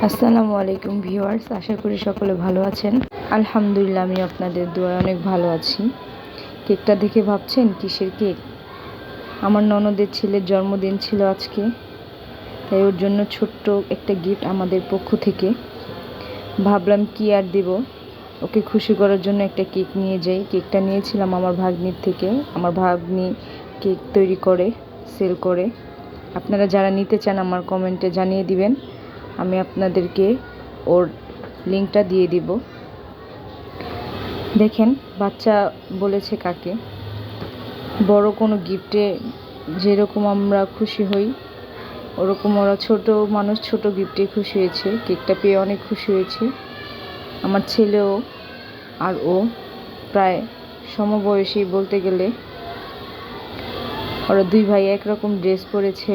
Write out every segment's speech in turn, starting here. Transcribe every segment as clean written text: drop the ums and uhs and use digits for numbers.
আসসালামু আলাইকুম ভিউয়ার্স, আশা করি সকলে ভালো আছেন। আলহামদুলিল্লাহ, আমি আপনাদের দোয়ায় অনেক ভালো আছি। কেকটা দেখে ভাবছেন কিসের কেক? আমার ননদের ছেলের জন্মদিন ছিল আজকে, তাই ওর জন্য ছোট্ট একটা গিফট আমাদের পক্ষ থেকে। ভাবলাম কি আর দেব, ওকে খুশি করার জন্য একটা কেক নিয়ে যাই। কেকটা নিয়েছিলাম আমার ভাগ্নির থেকে। আমার ভাগ্নি কেক তৈরি করে, সেল করে। আপনারা যারা নিতে চান আমার কমেন্টে জানিয়ে দিবেন, আমি আপনাদেরকে ওর লিঙ্কটা দিয়ে দিব। দেখেন বাচ্চা বলেছে কাকে। বড় কোনো গিফটে যেরকম আমরা খুশি হই, ওরকম ওরা ছোট মানুষ ছোট গিফটে খুশি হয়েছে। কেকটা পেয়ে অনেক খুশি হয়েছে। আমার ছেলেও আর ও প্রায় সমবয়সী বলতে গেলে। ওরা দুই ভাই একরকম ড্রেস পরেছে।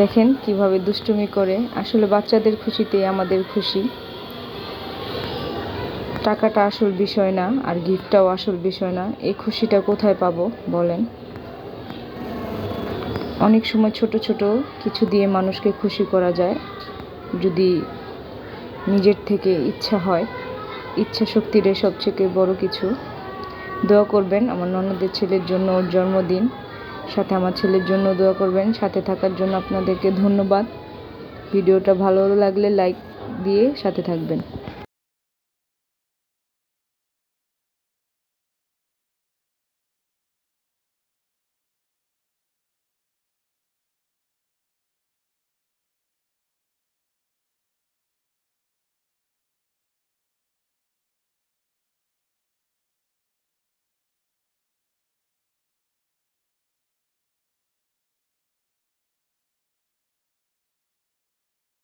দেখেন কিভাবে দুষ্টুমি করে। আসলে বাচ্চাদের খুশিতে আমাদের খুশি। টাকাটা আসল বিষয় না, আর গিফটটাও আসল বিষয় না। এই খুশিটা কোথায় পাবো বলেন? অনেক সময় ছোট ছোট কিছু দিয়ে মানুষকে খুশি করা যায়, যদি নিজের থেকে ইচ্ছা হয়। ইচ্ছা শক্তির সবচেয়ে বড় কিছু। দোয়া করবেন আমার ননদের ছেলের জন্য, ওর জন্মদিন। সাথে আমার ছেলের জন্য দোয়া করবেন। সাথে থাকার জন্য আপনাদেরকে ধন্যবাদ। ভিডিওটা ভালো লাগলে লাইক দিয়ে সাথে থাকবেন।